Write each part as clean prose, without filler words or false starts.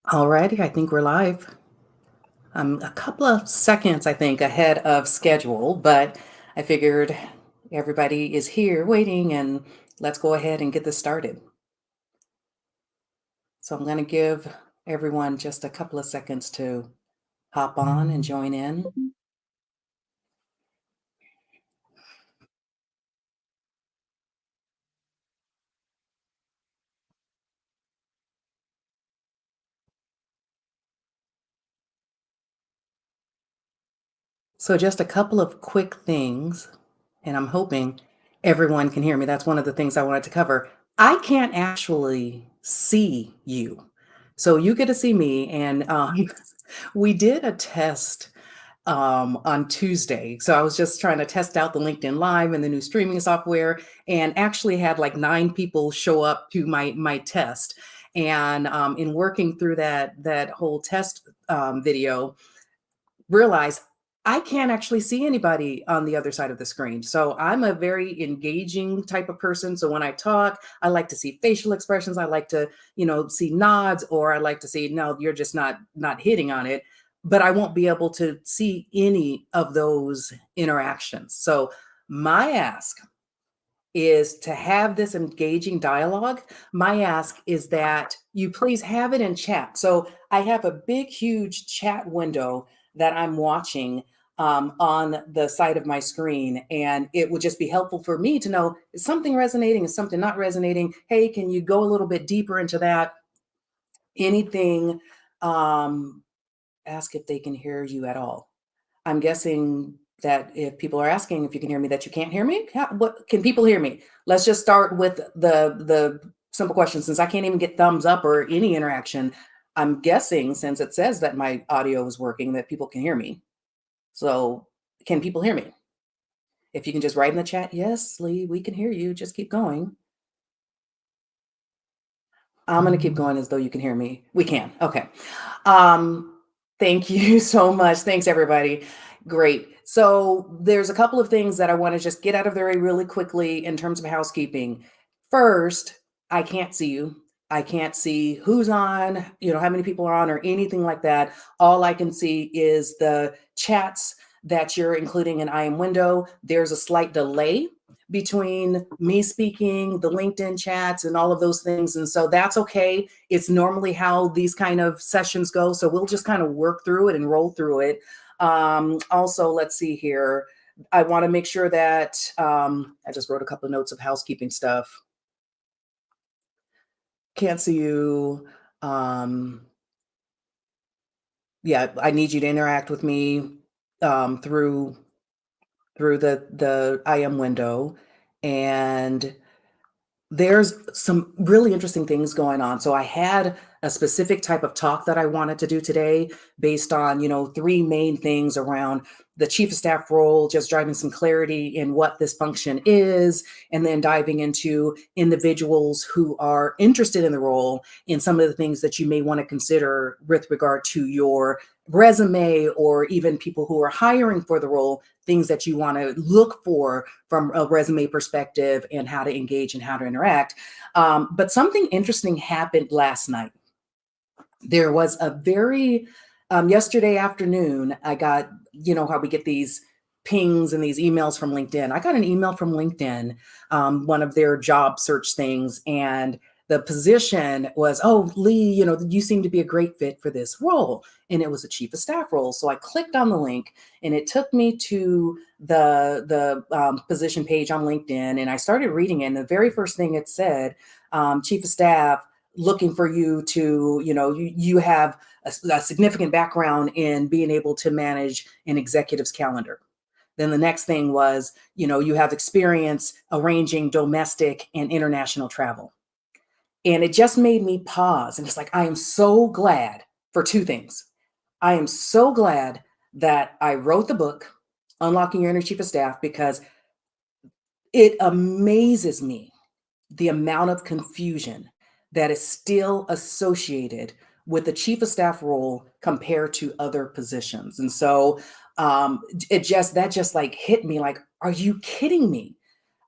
Alrighty, I think we're live. I'm a couple of seconds, I think, ahead of schedule, but I figured everybody is here waiting and let's go ahead and get this started. So I'm going to give everyone just a couple of seconds to hop on and join in. So just a couple of quick things, and I'm hoping everyone can hear me. That's one of the things I wanted to cover. I can't actually see you. So you get to see me, and we did a test on Tuesday. So I was just trying to test out the LinkedIn Live and the new streaming software, and actually had like 9 people show up to my test. And in working through that whole test video, realized I can't actually see anybody on the other side of the screen. So I'm a very engaging type of person. So when I talk, I like to see facial expressions. I like to, see nods, or I like to see, no, you're just not hitting on it. But I won't be able to see any of those interactions. So my ask is to have this engaging dialogue. My ask is that you please have it in chat. So I have a big, huge chat window that I'm watching on the side of my screen. And it would just be helpful for me to know, is something resonating? Is something not resonating? Hey, can you go a little bit deeper into that? Anything, um, ask if they can hear you at all. I'm guessing that if people are asking if you can hear me, that you can't hear me. What can people hear me? Let's just start with the simple question. Since I can't even get thumbs up or any interaction, I'm guessing since it says that my audio is working, that people can hear me. So can people hear me? If you can just write in the chat, yes, Lee, we can hear you. Just keep going. I'm going to keep going as though you can hear me. We can. Okay. Thank you so much. Thanks, everybody. Great. So there's a couple of things that I want to just get out of the way really quickly in terms of housekeeping. First, I can't see you. I can't see who's on, how many people are on or anything like that. All I can see is the chats that you're including in IM window. There's a slight delay between me speaking, the LinkedIn chats, and all of those things. And so that's okay. It's normally how these kind of sessions go. So we'll just kind of work through it and roll through it. Also, let's see here. I want to make sure that I just wrote a couple of notes of housekeeping stuff. Can't see you. Yeah, I need you to interact with me through the IM window. And there's some really interesting things going on. So I had a specific type of talk that I wanted to do today based on, 3 main things around the chief of staff role, just driving some clarity in what this function is, and then diving into individuals who are interested in the role and some of the things that you may want to consider with regard to your resume, or even people who are hiring for the role, things that you want to look for from a resume perspective and how to engage and how to interact. But something interesting happened last night. There was a very, yesterday afternoon, I got, how we get these pings and these emails from LinkedIn. I got an email from LinkedIn, one of their job search things, and the position was, oh, Lee, you seem to be a great fit for this role. And it was a chief of staff role. So I clicked on the link, and it took me to the position page on LinkedIn, and I started reading it. And the very first thing it said, chief of staff, looking for you to, you have a significant background in being able to manage an executive's calendar. Then the next thing was, you have experience arranging domestic and international travel. And it just made me pause. And it's like, I am so glad for 2 things. I am so glad that I wrote the book, Unlocking Your Inner Chief of Staff, because it amazes me the amount of confusion that is still associated with the chief of staff role compared to other positions. And so it just that just like hit me like, are you kidding me?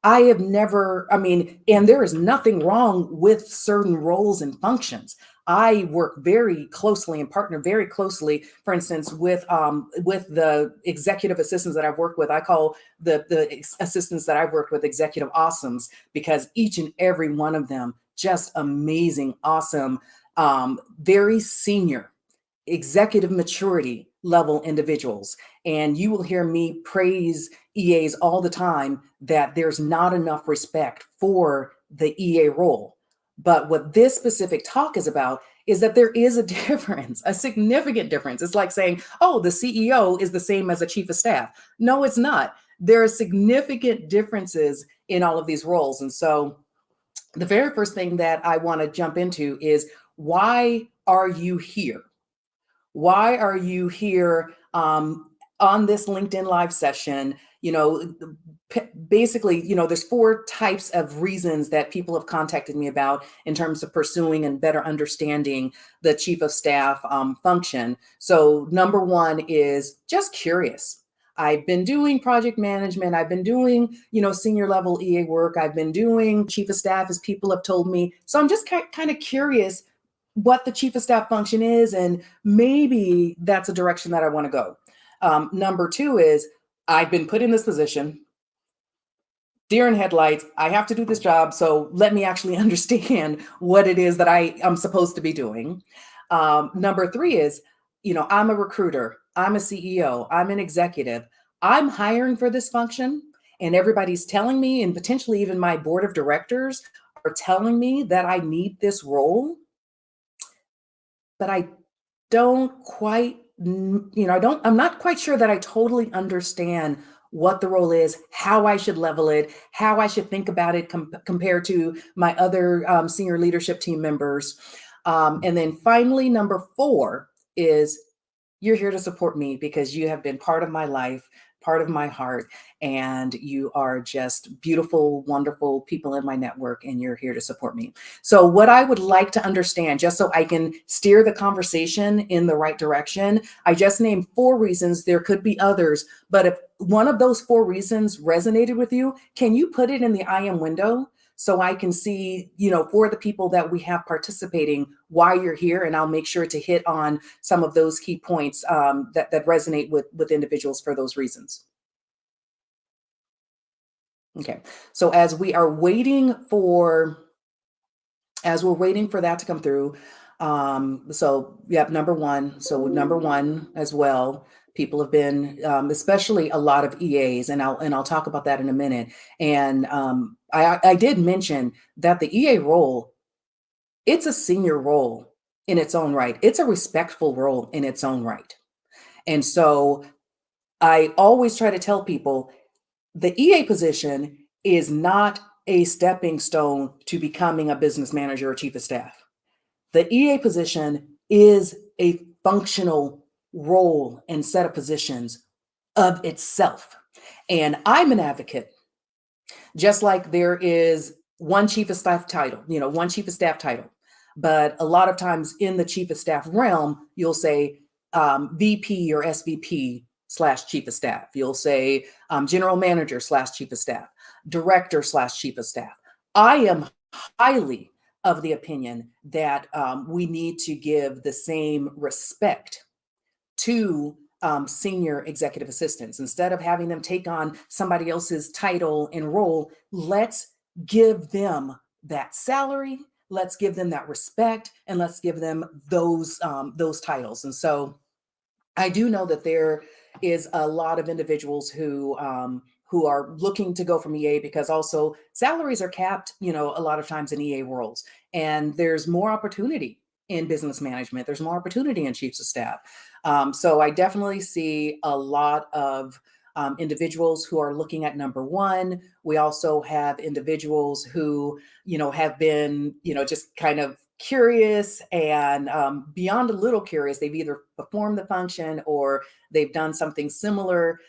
I have never, I mean, and there is nothing wrong with certain roles and functions. I work very closely and partner very closely, for instance, with the executive assistants that I've worked with. I call the assistants that I've worked with executive awesomes, because each and every one of them just amazing, awesome, very senior executive maturity level individuals. And you will hear me praise EAs all the time that there's not enough respect for the EA role. But what this specific talk is about is that there is a difference, a significant difference. It's like saying, oh, the CEO is the same as a chief of staff. No, it's not. There are significant differences in all of these roles. And so the very first thing that I want to jump into is, why are you here? Why are you here on this LinkedIn live session? You know, basically, you know, there's four types of reasons that people have contacted me about in terms of pursuing and better understanding the chief of staff function. So number one is just curious. I've been doing project management. I've been doing, you know, senior level EA work. I've been doing chief of staff, as people have told me. So I'm just kind of curious what the chief of staff function is, and maybe that's a direction that I want to go. Number two is, I've been put in this position, deer in headlights. I have to do this job, so let me actually understand what it is that I am supposed to be doing. Number three is, you know, I'm a recruiter, I'm a CEO, I'm an executive, I'm hiring for this function, and everybody's telling me, and potentially even my board of directors are telling me that I need this role, but I don't quite, I'm not quite sure that I totally understand what the role is, how I should level it, how I should think about it compared to my other senior leadership team members. And then finally, number four is, you're here to support me because you have been part of my life, part of my heart, and you are just beautiful, wonderful people in my network, and you're here to support me. So, what I would like to understand, just so I can steer the conversation in the right direction, I just named four reasons. There could be others, but if one of those four reasons resonated with you, can you put it in the I am window? So I can see, you know, for the people that we have participating, why you're here, and I'll make sure to hit on some of those key points that resonate with individuals for those reasons. Okay, so as we're waiting for that to come through, so yep, number one. So number one as well, people have been, especially a lot of EAs, and I'll talk about that in a minute. And I did mention that the EA role, it's a senior role in its own right. It's a respectful role in its own right. And so I always try to tell people, the EA position is not a stepping stone to becoming a business manager or chief of staff. The EA position is a functional role and set of positions of itself. And I'm an advocate, just like there is one chief of staff title, you know, one chief of staff title. But a lot of times in the chief of staff realm, you'll say VP or SVP slash chief of staff. You'll say general manager slash chief of staff, director slash chief of staff. I am highly of the opinion that we need to give the same respect to senior executive assistants. Instead of having them take on somebody else's title and role, let's give them that salary, let's give them that respect, and let's give them those titles. And so I do know that there is a lot of individuals who are looking to go from EA, because also salaries are capped, you know, a lot of times in EA roles, and there's more opportunity in business management. There's more opportunity in chiefs of staff. So I definitely see a lot of individuals who are looking at number one. We also have individuals who, you know, have been, you know, just kind of curious and beyond a little curious. They've either performed the function or they've done something similar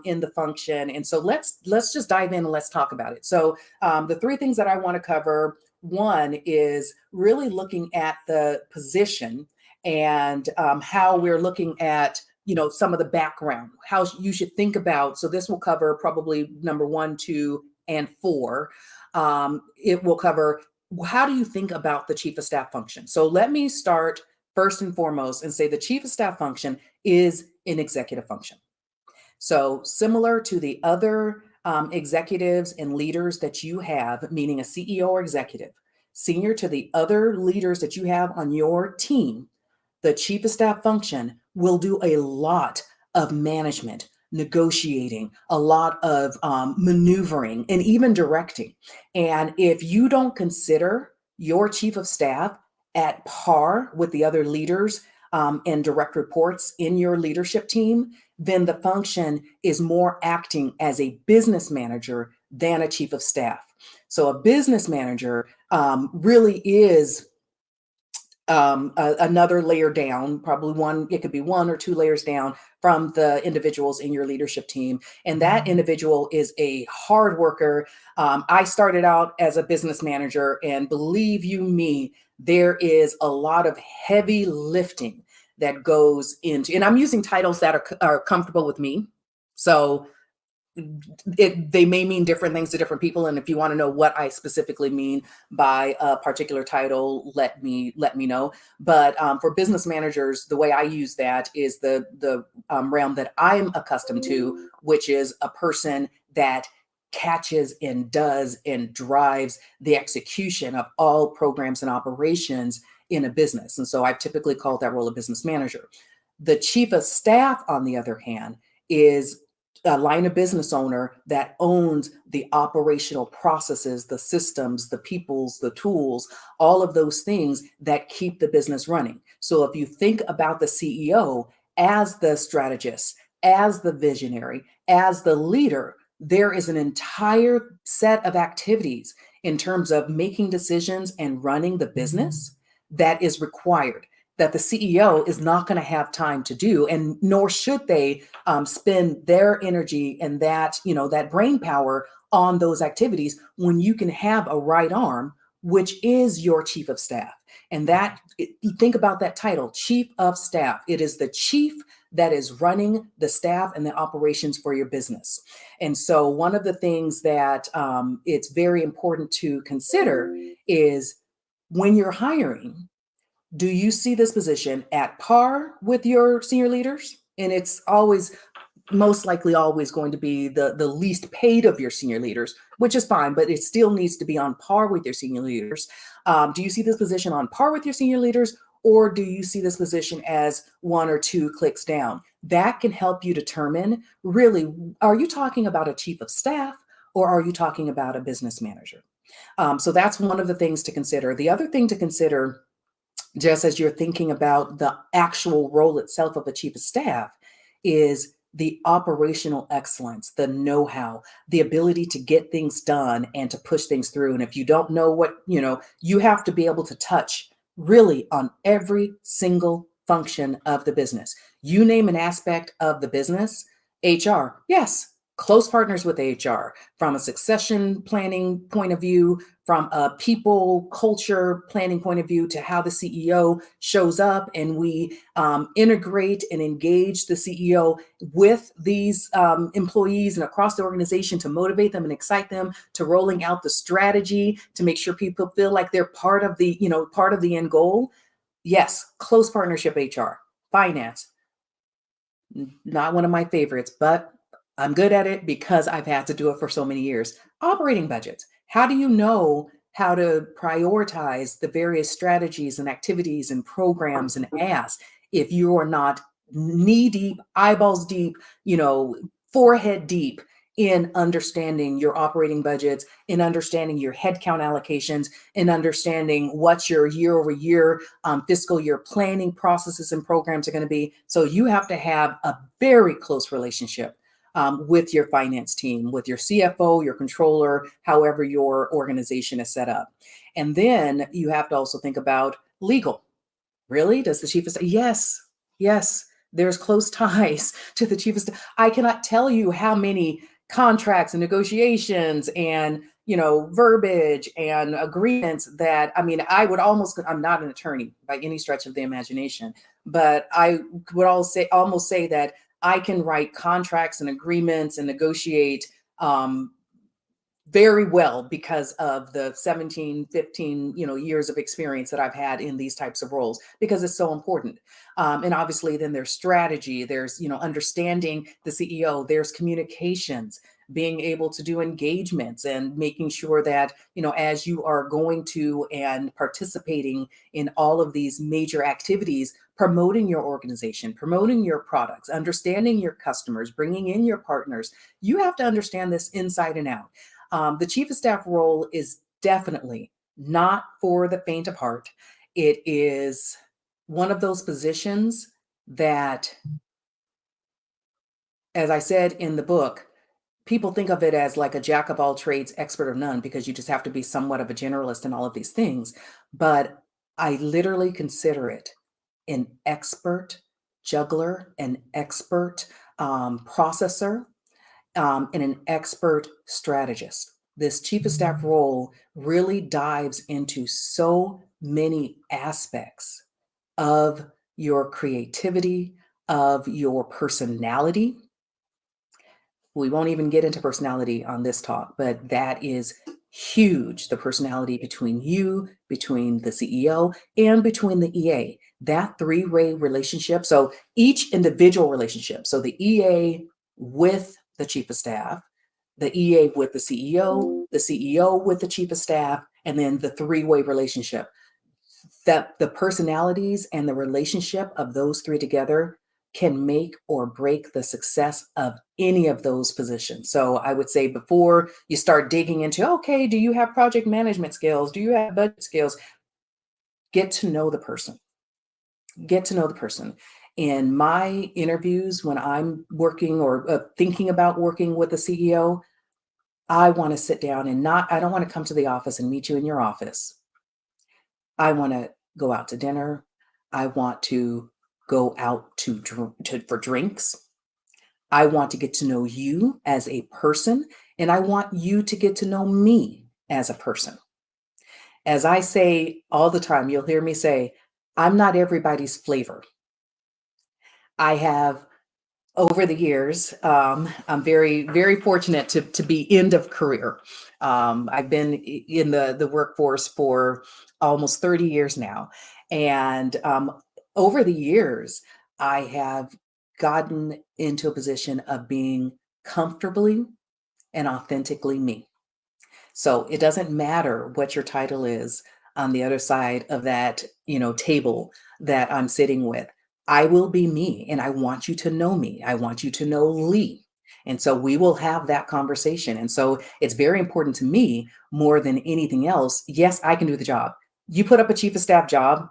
in the function. And so let's just dive in and let's talk about it. So the three things that I want to cover: one is really looking at the position and how we're looking at, you know, some of the background, how you should think about. So this will cover probably number one, two, and 4, it will cover how do you think about the chief of staff function. So let me start first and foremost and say the chief of staff function is an executive function. So similar to the other executives and leaders that you have, meaning a CEO or executive, senior to the other leaders that you have on your team, the chief of staff function will do a lot of management, negotiating, a lot of maneuvering, and even directing. And if you don't consider your chief of staff at par with the other leaders and direct reports in your leadership team, then the function is more acting as a business manager than a chief of staff. So a business manager really is another layer down, probably one, it could be 1 or 2 layers down from the individuals in your leadership team. And that individual is a hard worker. I started out as a business manager, and believe you me, there is a lot of heavy lifting that goes into, and I'm using titles that are comfortable with me. So they may mean different things to different people, and if you want to know what I specifically mean by a particular title, let me know. But for business managers, the way I use that is the realm that I'm accustomed to, which is a person that catches and does and drives the execution of all programs and operations in a business. And so I've typically called that role a business manager. The chief of staff, on the other hand, is a line of business owner that owns the operational processes, the systems, the peoples, the tools, all of those things that keep the business running. So if you think about the CEO as the strategist, as the visionary, as the leader, there is an entire set of activities in terms of making decisions and running the business that is required, that the CEO is not going to have time to do, and nor should they spend their energy and that, that brain power on those activities when you can have a right arm, which is your chief of staff. And think about that title, chief of staff. It is the chief that is running the staff and the operations for your business. And so one of the things that it's very important to consider is when you're hiring, do you see this position at par with your senior leaders? And it's always, most likely always going to be the least paid of your senior leaders, which is fine, but it still needs to be on par with your senior leaders. Do you see this position on par with your senior leaders, or do you see this position as 1 or 2 clicks down? That can help you determine, really, are you talking about a chief of staff or are you talking about a business manager? So that's one of the things to consider. The other thing to consider, just as you're thinking about the actual role itself of a chief of staff, is the operational excellence, the know-how, the ability to get things done and to push things through. And if you don't know what, you have to be able to touch really on every single function of the business. You name an aspect of the business, HR, yes, close partners with HR from a succession planning point of view, from a people culture planning point of view, to how the CEO shows up, and we integrate and engage the CEO with these employees and across the organization to motivate them and excite them, to rolling out the strategy to make sure people feel like they're part of the end goal. Yes, close partnership HR, finance, not one of my favorites, but I'm good at it because I've had to do it for so many years. Operating budgets. How do you know how to prioritize the various strategies and activities and programs and asks if you are not knee deep, eyeballs deep, forehead deep in understanding your operating budgets, in understanding your headcount allocations, in understanding what your year over year fiscal year planning processes and programs are going to be. So you have to have a very close relationship with your finance team, with your CFO, your controller, however your organization is set up. And then you have to also think about legal. Really? Does the chief of staff? Yes, yes. There's close ties to the chief of staff. I cannot tell you how many contracts and negotiations and verbiage and agreements that, I'm not an attorney by any stretch of the imagination, but I would almost say that I can write contracts and agreements and negotiate very well because of the 17, 15, years of experience that I've had in these types of roles, because it's so important. And obviously then there's strategy, there's, understanding the CEO, there's communications, being able to do engagements and making sure that, as you are going to and participating in all of these major activities, promoting your organization, promoting your products, understanding your customers, bringing in your partners, you have to understand this inside and out. The chief of staff role is definitely not for the faint of heart. It is one of those positions that, as I said in the book, people think of it as like a jack of all trades, expert of none, because you just have to be somewhat of a generalist in all of these things. But I literally consider it an expert juggler, an expert processor, and an expert strategist. This chief of staff role really dives into so many aspects of your creativity, of your personality. We won't even get into personality on this talk, but that is huge. The personality between you, between the CEO, and between the EA, that three-way relationship. So each individual relationship, so the EA with the chief of staff, the EA with the CEO with the chief of staff, and then the three-way relationship, that the personalities and the relationship of those three together can make or break the success of any of those positions. So I would say before you start digging into, okay, do you have project management skills? Do you have budget skills? Get to know the person. Get to know the person. In my interviews, when I'm working or thinking about working with a CEO, I want to sit down and I don't want to come to the office and meet you in your office. I want to go out to dinner. I want to go out for drinks. I want to get to know you as a person, and I want you to get to know me as a person. As I say all the time, you'll hear me say, I'm not everybody's flavor. I have, over the years, I'm very, very fortunate to be end of career. I've been in the workforce for almost 30 years now. And over the years, I have gotten into a position of being comfortably and authentically me. So it doesn't matter what your title is on the other side of that, table that I'm sitting with. I will be me and I want you to know me. I want you to know Lee. And so we will have that conversation. And so it's very important to me more than anything else. Yes, I can do the job. You put up a chief of staff job,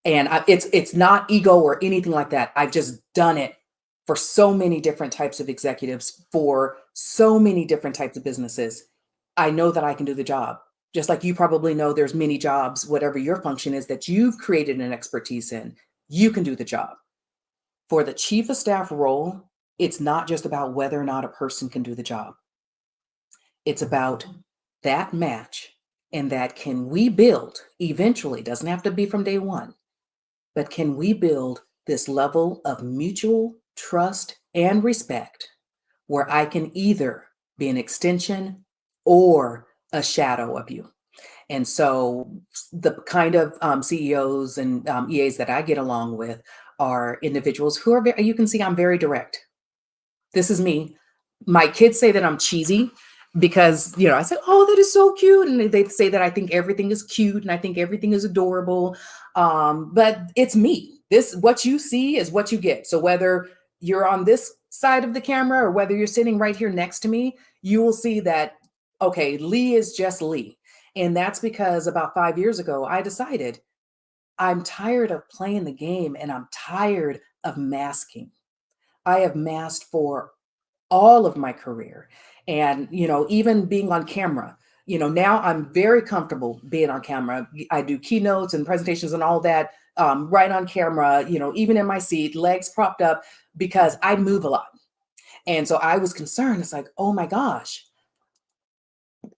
and it's not ego or anything like that. I've just done it for so many different types of executives, for so many different types of businesses. I know that I can do the job. Just like you probably know there's many jobs, whatever your function is, that you've created an expertise in, you can do the job. For the chief of staff role, it's not just about whether or not a person can do the job. It's about that match, and that can we build eventually, doesn't have to be from day one, but can we build this level of mutual trust and respect where I can either be an extension or a shadow of you? And so the kind of CEOs and EAs that I get along with are individuals who are very, you can see I'm very direct. This is me. My kids say that I'm cheesy because, I say, oh, that is so cute. And they say that I think everything is cute and I think everything is adorable. But it's me. What you see is what you get. So whether you're on this side of the camera or whether you're sitting right here next to me, you will see that, okay, Lee is just Lee. And that's because about 5 years ago, I decided I'm tired of playing the game and I'm tired of masking. I have masked for all of my career. And, even being on camera, now I'm very comfortable being on camera. I do keynotes and presentations and all that right on camera, even in my seat, legs propped up, because I move a lot. And so I was concerned. It's like, oh my gosh,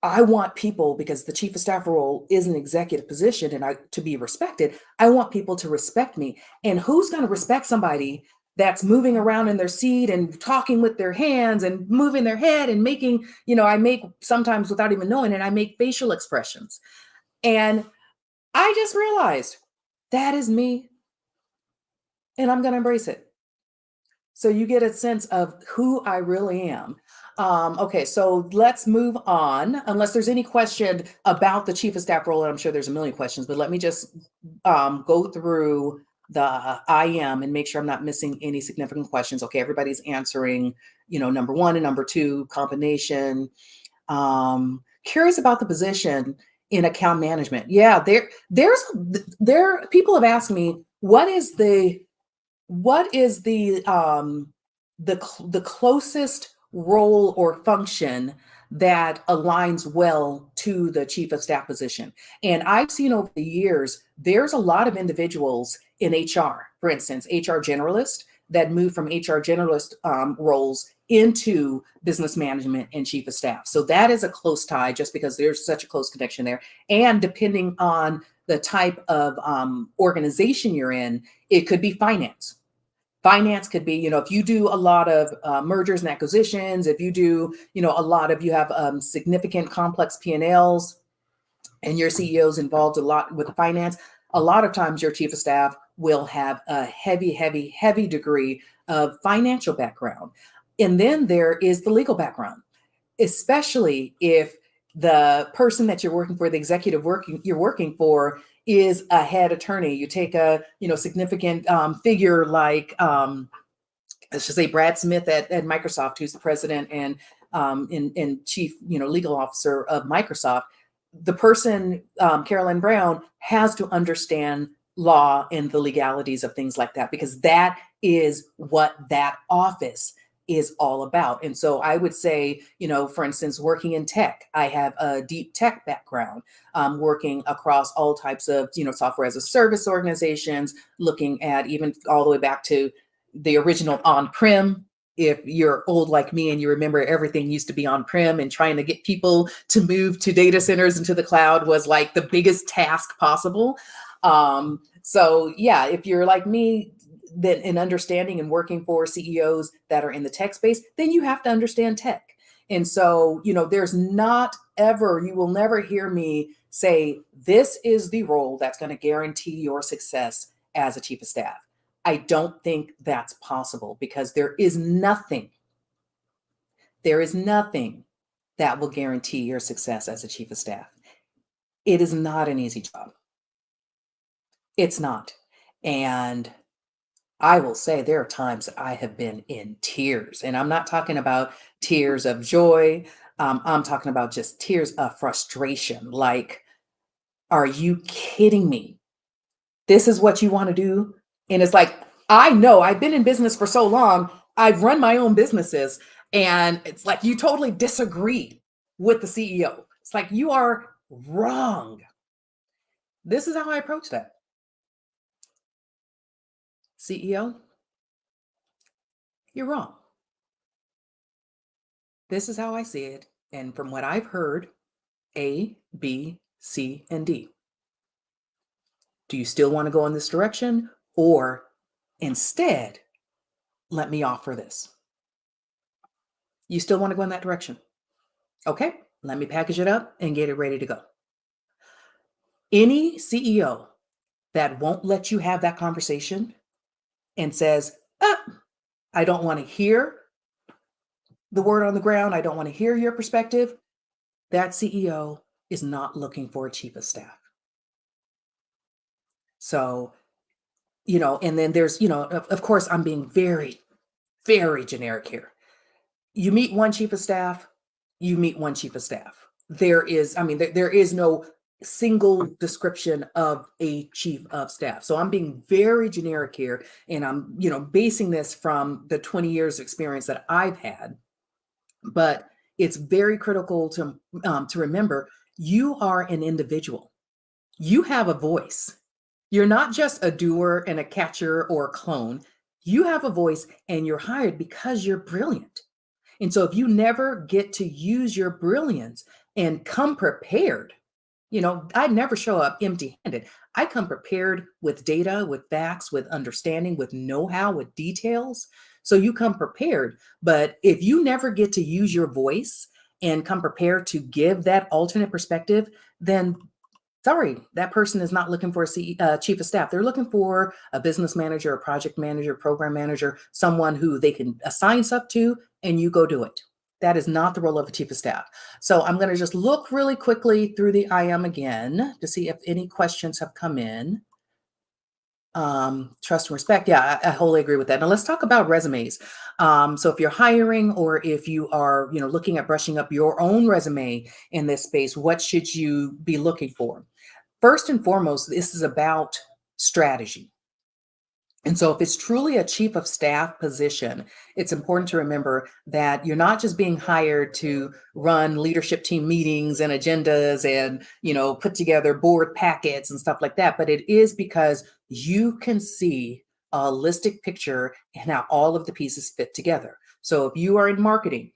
I want people, because the chief of staff role is an executive position and to be respected, I want people to respect me. And who's going to respect somebody that's moving around in their seat and talking with their hands and moving their head and making, I make sometimes without even knowing it, I make facial expressions. And I just realized that is me and I'm going to embrace it. So you get a sense of who I really am. Okay, so let's move on. Unless there's any question about the chief of staff role, and I'm sure there's a million questions, but let me just go through the I am and make sure I'm not missing any significant questions. Okay, everybody's answering, number one and number two combination. Curious about the position in account management. Yeah, there people have asked me what is the closest role or function that aligns well to the chief of staff position? And I've seen over the years, there's a lot of individuals in HR, for instance, HR generalists that move from HR generalist roles into business management and chief of staff. So that is a close tie just because there's such a close connection there. And depending on the type of organization you're in, it could be finance. Finance could be, if you do a lot of mergers and acquisitions, if you do, you have significant complex P&Ls and your CEO's involved a lot with finance, a lot of times your chief of staff will have a heavy, heavy, heavy degree of financial background. And then there is the legal background, especially if the person that you're working for, the executive you're working for, is a head attorney. You take a significant figure like let's just say Brad Smith at Microsoft, who's the president and chief legal officer of Microsoft. The person, Carolyn Brown, has to understand law and the legalities of things like that, because that is what that office is all about. And so I would say, for instance, working in tech, I have a deep tech background, working across all types of, software as a service organizations, looking at even all the way back to the original on-prem. If you're old like me and you remember everything used to be on-prem, and trying to get people to move to data centers and to the cloud was like the biggest task possible. So yeah, if you're like me, then in understanding and working for CEOs that are in the tech space, then you have to understand tech. And so, there's not ever, you will never hear me say, this is the role that's going to guarantee your success as a chief of staff. I don't think that's possible, because there is nothing that will guarantee your success as a chief of staff. It is not an easy job. It's not. And I will say there are times that I have been in tears, and I'm not talking about tears of joy. I'm talking about just tears of frustration. Like, are you kidding me? This is what you want to do? And it's like, I know I've been in business for so long. I've run my own businesses, and it's like, you totally disagree with the CEO. It's like, you are wrong. This is how I approach that. CEO, you're wrong. This is how I see it. And from what I've heard, A, B, C, and D. Do you still want to go in this direction? Or instead, let me offer this. You still want to go in that direction? Okay, let me package it up and get it ready to go. Any CEO that won't let you have that conversation and says, I don't want to hear the word on the ground, I don't want to hear your perspective, that CEO is not looking for a chief of staff. So, and then there's, of course, I'm being very, very generic here. You meet one chief of staff, you meet one chief of staff. There is no single description of a chief of staff. So I'm being very generic here, and I'm, basing this from the 20 years experience that I've had. But it's very critical to remember, you are an individual. You have a voice. You're not just a doer and a catcher or a clone. You have a voice, and you're hired because you're brilliant. And so if you never get to use your brilliance and come prepared I never show up empty handed. I come prepared with data, with facts, with understanding, with know how, with details. So you come prepared. But if you never get to use your voice and come prepared to give that alternate perspective, then sorry, that person is not looking for a chief of staff. They're looking for a business manager, a project manager, program manager, someone who they can assign stuff to, and you go do it. That is not the role of a chief of staff. So I'm going to just look really quickly through the IM again to see if any questions have come in. Trust and respect. Yeah, I wholly agree with that. Now let's talk about resumes. So if you're hiring or if you are, looking at brushing up your own resume in this space, what should you be looking for? First and foremost, this is about strategy. And so, if it's truly a chief of staff position, it's important to remember that you're not just being hired to run leadership team meetings and agendas and, put together board packets and stuff like that, but it is because you can see a holistic picture and how all of the pieces fit together. So, if you are in marketing,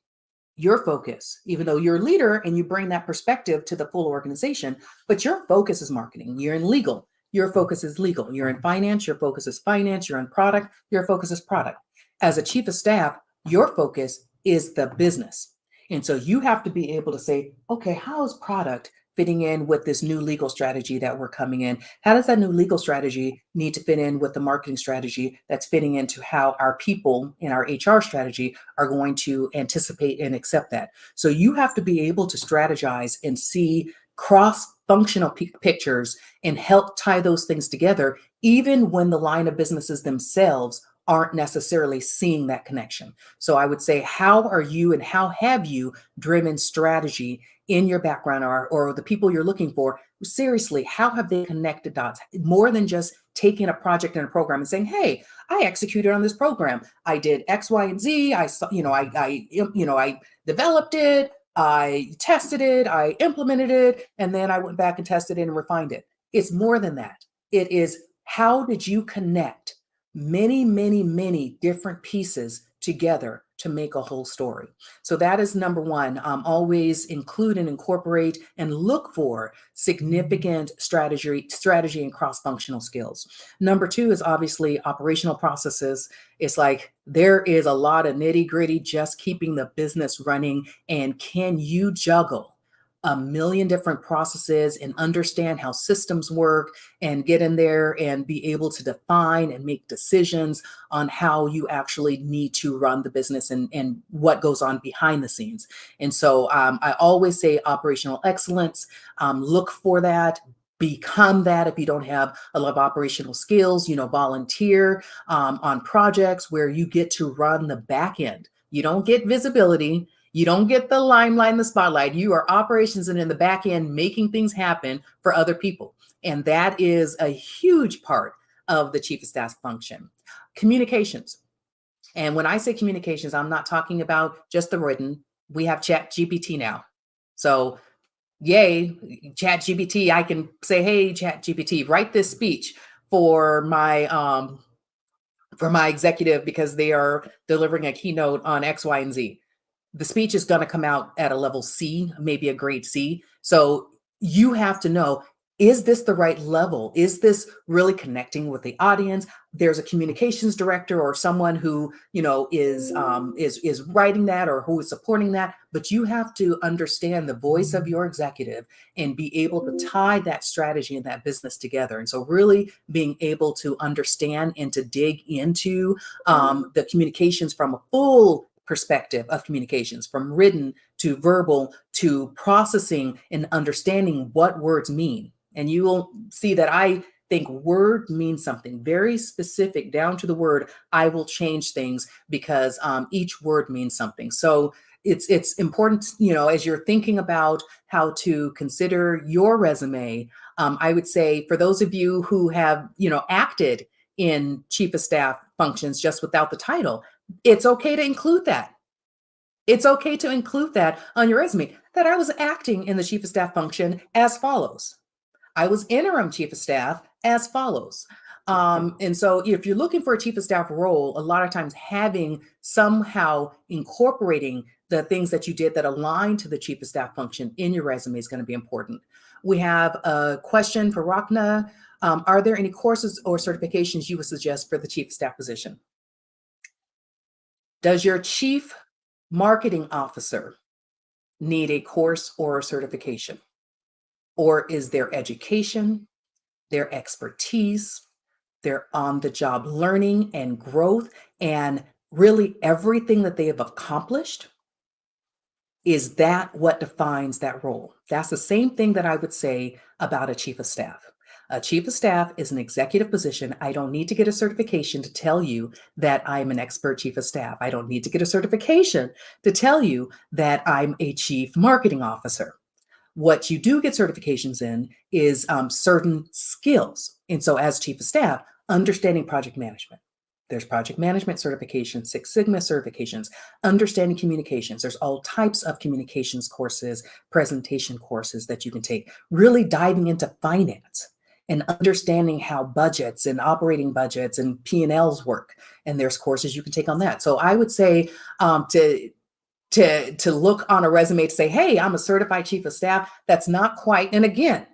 your focus, even though you're a leader and you bring that perspective to the full organization, but your focus is marketing. You're in legal, your focus is legal. You're in finance, your focus is finance. You're in product, your focus is product. As a chief of staff, your focus is the business. And so you have to be able to say, okay, how is product fitting in with this new legal strategy that we're coming in? How does that new legal strategy need to fit in with the marketing strategy that's fitting into how our people in our HR strategy are going to anticipate and accept that? So you have to be able to strategize and see cross-functional pictures and help tie those things together, even when the line of businesses themselves aren't necessarily seeing that connection. So I would say, how are you and how have you driven strategy in your background, or the people you're looking for? Seriously, how have they connected dots more than just taking a project and a program and saying, hey, I executed on this program. I did X, Y, and Z. I saw, I developed it. I tested it, I implemented it, and then I went back and tested it and refined it. It's more than that. It is, how did you connect many, many, many different pieces together to make a whole story? So that is number one. Always include and incorporate and look for significant strategy and cross-functional skills. Number two is obviously operational processes. It's like there is a lot of nitty-gritty just keeping the business running. And can you juggle a million different processes and understand how systems work and get in there and be able to define and make decisions on how you actually need to run the business and what goes on behind the scenes? And so I always say operational excellence, look for that. Become that. If you don't have a lot of operational skills, volunteer on projects where you get to run the back end. You don't get visibility. You don't get the limelight and the spotlight. You are operations and in the back end making things happen for other people. And that is a huge part of the chief of staff function. Communications. And when I say communications, I'm not talking about just the written. We have Chat GPT now. So yay, Chat GPT, I can say, hey, Chat GPT, write this speech for my executive because they are delivering a keynote on X, Y, and Z. The speech is going to come out at a level C, maybe a grade C. So you have to know, is this the right level? Is this really connecting with the audience? There's a communications director or someone who, is writing that or who is supporting that, but you have to understand the voice of your executive and be able to tie that strategy and that business together. And so really being able to understand and to dig into the communications from a full perspective of communications, from written to verbal to processing and understanding what words mean. And you will see that I think word means something very specific down to the word. I will change things because each word means something. So it's important, as you're thinking about how to consider your resume, I would say for those of you who have, acted in chief of staff functions just without the title, it's okay to include that. It's okay to include that on your resume, that I was acting in the chief of staff function as follows. I was interim chief of staff as follows. And so if you're looking for a chief of staff role, a lot of times having somehow incorporating the things that you did that align to the chief of staff function in your resume is going to be important. We have a question for Rachna. Are there any courses or certifications you would suggest for the chief of staff position? Does your chief marketing officer need a course or a certification? Or is their education, their expertise, their on the job learning and growth, and really everything that they have accomplished, is that what defines that role? That's the same thing that I would say about a chief of staff. A chief of staff is an executive position. I don't need to get a certification to tell you that I'm an expert chief of staff. I don't need to get a certification to tell you that I'm a chief marketing officer. What you do get certifications in is certain skills. And so, as chief of staff, understanding project management. There's project management certifications, Six Sigma certifications, understanding communications. There's all types of communications courses, presentation courses that you can take, really diving into finance and understanding how budgets and operating budgets and P&Ls work. And there's courses you can take on that. So I would say to look on a resume to say, hey, I'm a certified chief of staff, that's not quite, and again,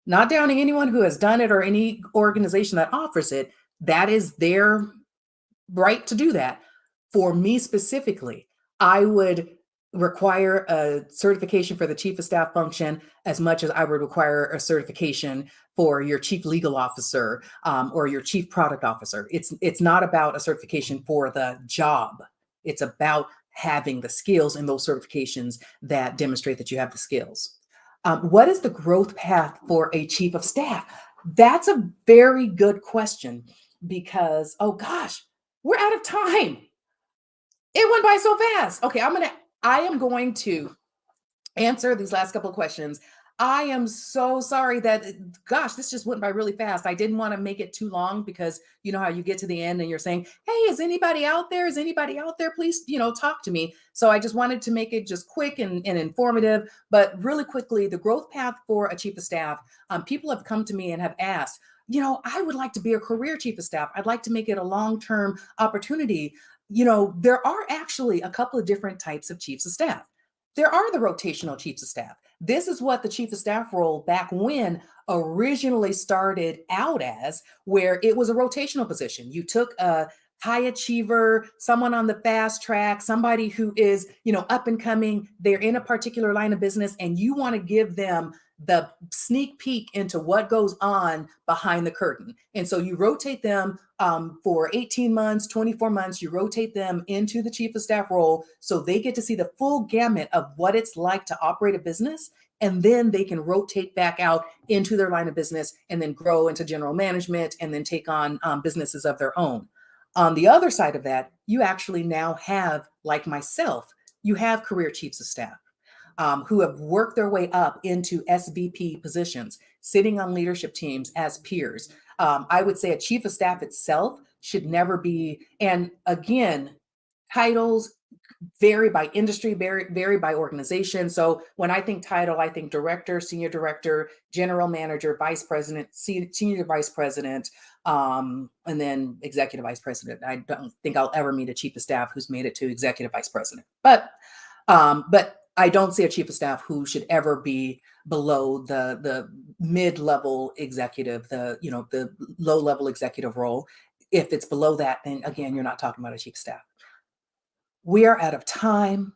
not downing anyone who has done it or any organization that offers it. That is their right to do that. For me specifically, I would require a certification for the chief of staff function as much as I would require a certification for your chief legal officer or your chief product officer. It's not about a certification for the job. It's about having the skills and those certifications that demonstrate that you have the skills. What is the growth path for a chief of staff? That's a very good question because, oh gosh, we're out of time. It went by so fast. Okay, I am going to answer these last couple of questions. I am so sorry that, gosh, this just went by really fast. I didn't want to make it too long because you know how you get to the end and you're saying, hey, is anybody out there? Is anybody out there? Please, talk to me. So I just wanted to make it just quick and informative, but really quickly, the growth path for a chief of staff, people have come to me and have asked, I would like to be a career chief of staff. I'd like to make it a long-term opportunity. There are actually a couple of different types of chiefs of staff. There are the rotational chiefs of staff. This is what the chief of staff role back when originally started out as, where it was a rotational position. You took a high achiever, someone on the fast track, somebody who is, up and coming, they're in a particular line of business, and you want to give them the sneak peek into what goes on behind the curtain. And so you rotate them for 18 months, 24 months, you rotate them into the chief of staff role so they get to see the full gamut of what it's like to operate a business. And then they can rotate back out into their line of business and then grow into general management and then take on businesses of their own. On the other side of that, you actually now have, like myself, you have career chiefs of staff. Who have worked their way up into SVP positions, sitting on leadership teams as peers. I would say a chief of staff itself should never be, and again, titles vary by industry, vary by organization. So when I think title, I think director, senior director, general manager, vice president, senior vice president, and then executive vice president. I don't think I'll ever meet a chief of staff who's made it to executive vice president. But I don't see a chief of staff who should ever be below the mid-level executive, the low-level executive role. If it's below that, then again, you're not talking about a chief of staff. We are out of time,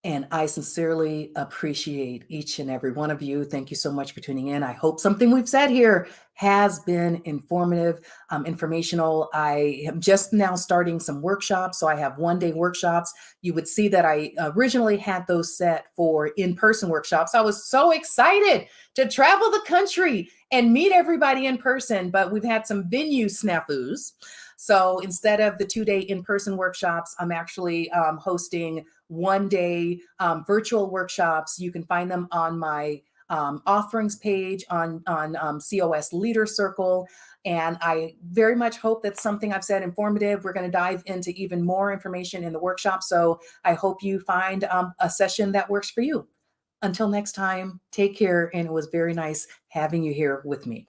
and I sincerely appreciate each and every one of you. Thank you so much for tuning in. I hope something we've said here has been informative, informational. I am just now starting some workshops. So I have one-day workshops. You would see that I originally had those set for in-person workshops. I was so excited to travel the country and meet everybody in person, but we've had some venue snafus. So instead of the 2-day in-person workshops, I'm actually hosting one-day virtual workshops. You can find them on my offerings page on COS Leader Circle. And I very much hope that's something I've said informative. We're going to dive into even more information in the workshop. So I hope you find a session that works for you. Until next time, take care. And it was very nice having you here with me.